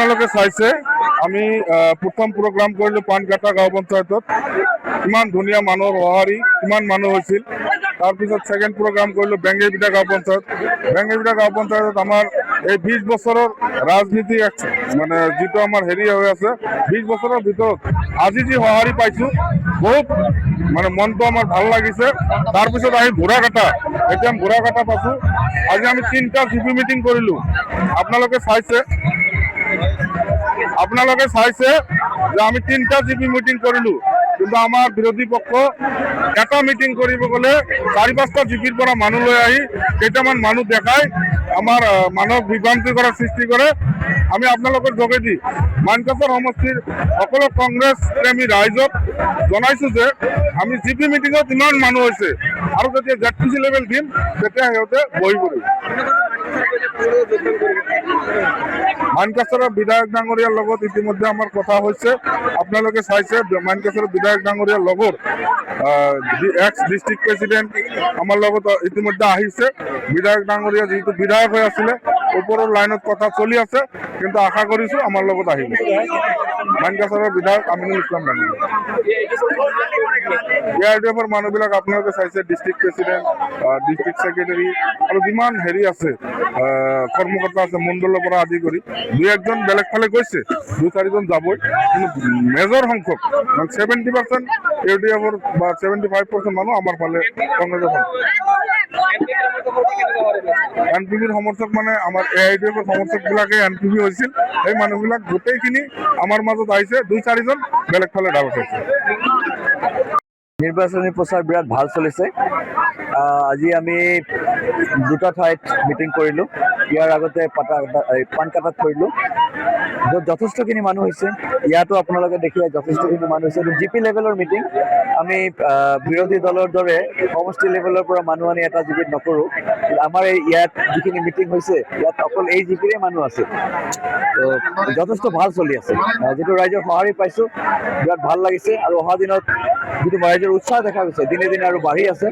আপোনালোকে চাইছে আমি প্ৰথম প্ৰগ্ৰাম কৰিলোঁ পানকাটা গাঁও পঞ্চায়তত। কিমান ধুনীয়া মানুহৰ সঁহাৰি, কিমান মানুহ হৈছিল। তাৰপিছত ছেকেণ্ড প্ৰগ্ৰাম কৰিলোঁ বেংগেবিটা গাঁও পঞ্চায়ত। বেংগেবিটা গাঁও পঞ্চায়তত আমাৰ এই 20 বছৰৰ ৰাজনীতি মানে যিটো আমাৰ হেৰি হৈ আছে, 20 বছৰৰ ভিতৰত আজি যি সঁহাৰি পাইছোঁ বহুত মানে মনটো আমাৰ ভাল লাগিছে। তাৰপিছত আহি ঘোঁৰাকাটা, এতিয়া আমি ঘোঁৰাকাটা পাইছোঁ। আজি আমি 3টা জিপি মিটিং কৰিলোঁ। আপোনালোকে চাইছে যে আমি 3টা জিপি মিটিং কৰিলোঁ, কিন্তু আমাৰ বিৰোধী পক্ষ এটা মিটিং কৰিব গ'লে 4-5টা জিপিৰ পৰা মানুহ লৈ আহি কেইটামান মানুহ দেখাই আমাৰ মানুহক বিভ্ৰান্তি কৰাৰ সৃষ্টি কৰে। আমি আপোনালোকৰ যোগেদি মানকাছাৰ সমষ্টিৰ সকলো কংগ্ৰেছ প্ৰেমী ৰাইজক জনাইছোঁ যে আমি জিপি মিটিঙত ইমান মানুহ হৈছে আৰু যেতিয়া ZPC লেভেল দিম তেতিয়া সিহঁতে বহি পৰিব। মানকাছাৰৰ বিধায়ক ডাঙৰীয়াৰ লগত ইতিমধ্যে আমাৰ কথা হৈছে। আপোনালোকে চাইছে মানকাছাৰৰ বিধায়ক ডাঙৰীয়াৰ লগত এক্স ডিষ্ট্ৰিক্ট প্ৰেচিডেণ্ট আমাৰ লগত ইতিমধ্যে আহিছে। বিধায়ক ডাঙৰীয়া যিহেতু বিধায়ক হৈ আছিলে, ওপৰৰ লাইনত কথা চলি আছে, কিন্তু আশা কৰিছোঁ আমাৰ লগত আহিব। মানকাছাৰৰ বিধায়ক আমিনুল ইছলাম ডাঙৰীয়া। ARDFৰ মানুহবিলাক আপোনালোকে চাইছে, ডিষ্ট্ৰিক্ট প্ৰেচিডেণ্ট, ডিষ্ট্ৰিক্ট ছেক্ৰেটাৰী আৰু যিমান হেৰি আছে কৰ্মকৰ্তা আছে মণ্ডলৰ পৰা আদি কৰি 2-1জন বেলেগ ফালে গৈছে, 2-4জন যাবই, কিন্তু মেজৰ সংখ্যক 70% ARDFৰ বা 75% মানুহ আমাৰ ফালে কংগ্ৰেছৰ ফালে। NPPৰ সমৰ্থক মানে আমাৰ AIDFৰ সমৰ্থকবিলাকে NPP হৈছিল, সেই মানুহবিলাক গোটেইখিনি আমাৰ মাজত আহিছে, 2-4জন বেলেগ ফালে ঢাল খাইছে। নিৰ্বাচনী প্ৰচাৰ বিৰাট ভাল চলিছে। আজি আমি 2টা ঠাইত মিটিং কৰিলোঁ। ইয়াৰ আগতে পানকাটাত কৰিলোঁ, য'ত যথেষ্টখিনি মানুহ হৈছে। ইয়াতো আপোনালোকে দেখিলে যথেষ্টখিনি মানুহ হৈছে। জিপি লেভেলৰ মিটিং। আমি বিৰোধী দলৰ দৰে সমষ্টি লেভেলৰ পৰা মানুহ আনি এটা জিপিত নকৰোঁ। আমাৰ ইয়াত যিখিনি মিটিং হৈছে, ইয়াত অকল এই জিপিৰে মানুহ আছে। তো যথেষ্ট ভাল চলি আছে। যিটো ৰাইজৰ সঁহাৰি পাইছোঁ, বিৰাট ভাল লাগিছে। আৰু অহা দিনত যিটো ৰাইজৰ উৎসাহ দেখা গৈছে, দিনে দিনে আৰু বাঢ়ি আছে।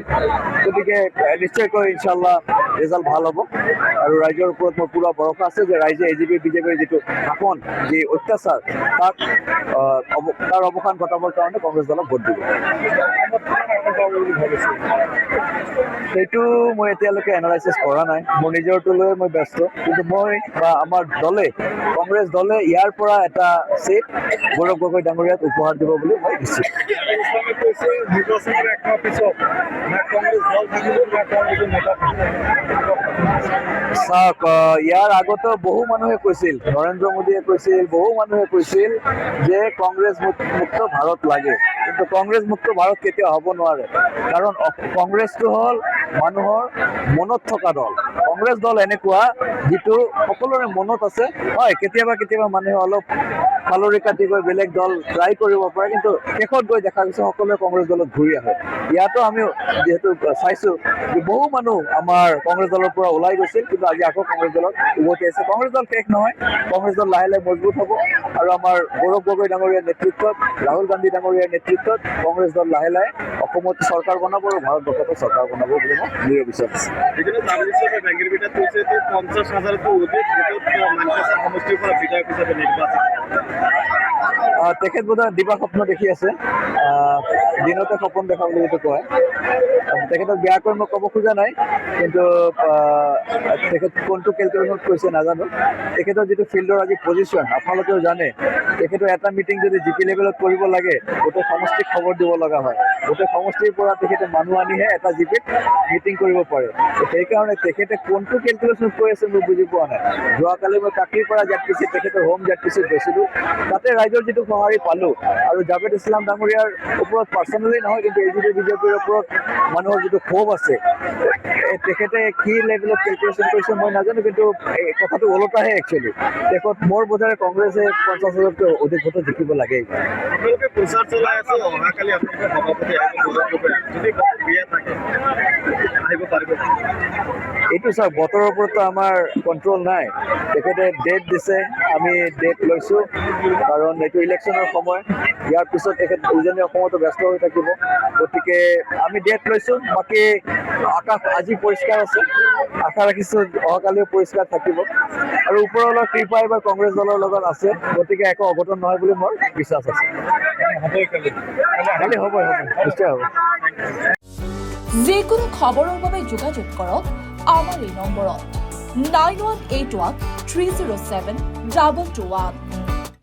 গতিকে নিশ্চয়কৈ ইনশাল্লাহ ৰিজাল্ট ভাল হ'ব। আৰু ৰাইজৰ ওপৰত মোৰ পুৰা ভৰসা আছে যে ৰাইজে AGP BJPৰ যিটো শাসন, যি অত্যাচাৰ, তাৰ অৱসান ঘটাবৰ কাৰণে কংগ্ৰেছ দলক ভোট দিব। সেইটো মই এতিয়ালৈকে এনালাইচিছ কৰা নাই। মোৰ নিজৰটো লৈ মই ব্যস্ত, কিন্তু মই বা আমাৰ দলে, কংগ্ৰেছ দলে ইয়াৰ পৰা এটা চিট গৌৰৱ গগৈ ডাঙৰীয়াক উপহাৰ দিব বুলি মই নিশ্চিত। চাওক, ইয়াৰ আগতো বহু মানুহে কৈছিল, নৰেন্দ্ৰ মোদীয়ে কৈছিল, বহু মানুহে কৈছিল যে কংগ্ৰেছ মুক্ত ভাৰত লাগে, কিন্তু কংগ্ৰেছ মুক্ত ভাৰত কেতিয়াও হ'ব নোৱাৰে। কাৰণ কংগ্ৰেছটো হ'ল মানুহৰ মনত থকা দল। কংগ্ৰেছ দল এনেকুৱা যিটো সকলোৰে মনত আছে। হয়, কেতিয়াবা মানুহে অলপ ফালৰি কাটি গৈ বেলেগ দল ট্ৰাই কৰিব পাৰে, কিন্তু শেষত গৈ দেখা গৈছে সকলোৱে কংগ্ৰেছ দলত ঘূৰি আহে। ইয়াতো আমি যিহেতু চাইছোঁ যে বহু মানুহ আমাৰ কংগ্ৰেছ দলৰ পৰা ওলাই গৈছিল, কিন্তু আজি আকৌ কংগ্ৰেছ দলত উভতি আছে। কংগ্ৰেছ দল শেষ নহয়, কংগ্ৰেছ দল লাহে লাহে মজবুত হ'ব। আৰু আমাৰ গৌৰৱ গগৈ ডাঙৰীয়াৰ নেতৃত্বত, ৰাহুল গান্ধী ডাঙৰীয়াৰ নেতৃত্বত কংগ্ৰেছ দল লাহে লাহে অসমত চৰকাৰ বনাব আৰু ভাৰতবৰ্ষতো চৰকাৰ বনাব বুলি মই দৃঢ় বিশ্বাস আছে। তেখেত বোধহয় দিবা স্বপ্ন দেখি আছে, দিনতে সপোন দেখা বুলি যিটো কয়। তেখেতক বেয়াকৈ মই ক'ব খোজা নাই, কিন্তু তেখেত কোনটো কেলকুলেশ্যনত কৈছে নাজানো। তেখেতৰ যিটো ফিল্ডৰ আজি পজিশ্যন আপোনালোকেও জানে, তেখেতৰ এটা মিটিং যদি জিপি লেভেলত কৰিব লাগে, গোটেই সমষ্টিক খবৰ দিব লগা হয়। গোটেই সমষ্টিৰ পৰা তেখেতে মানুহ আনিহে এটা জিপিত মিটিং কৰিব পাৰে। সেইকাৰণে তেখেতে কোনটো কেলকুলেশ্যনত কৈ আছে মই বুজি পোৱা নাই। যোৱাকালি মই কাকিৰ পৰা ZPC, তেখেতৰ হোম ZPCত গৈছিলোঁ। তাতে ৰাইজৰ যিটো সঁহাৰি পালোঁ, আৰু জাভেদ ইছলাম ডাঙৰীয়াৰ ওপৰত পাৰ্চনেলি নহয়, কিন্তু AGP BJPৰ ওপৰত মানুহৰ যিটো ক্ষোভ আছে, তেখেতে কি লেভেলত কেলকুলেশ্যন কৰিছে মই নাজানো, কিন্তু এই কথাটো ওলোটাহে একচুৱেলি। তেখেত মোৰ বোধেৰে কংগ্ৰেছে 50,000তকৈ অধিক ভোটত জিকিব লাগে। বিয়া থাকে আহিব পাৰিব এইটো চাওক বতৰৰ ওপৰততো আমাৰ কণ্ট্ৰল নাই তেখেতে ডেট দিছে আমি ডেট লৈছোঁ কাৰণ এইটো ইলেকশ্যনৰ সময় ইয়াৰ পিছত তেখেত উজনি অসমতো ব্যস্ত হৈ থাকিব গতিকে আমি ডেট লৈছোঁ বাকী আকাশ আজি পৰিষ্কাৰ আছে আশা ৰাখিছোঁ অহাকালিও পৰিষ্কাৰ থাকিব আৰু ওপৰৱালাৰ কৃপা এইবাৰ কংগ্ৰেছ দলৰ লগত আছে গতিকে একো অঘটন নহয় বুলি মোৰ বিশ্বাস আছে কালি হ'ব নিশ্চয় হ'ব যিকোনো খবৰৰ বাবে যোগাযোগ কৰক আমাৰ এই নম্বৰত 9181 307 221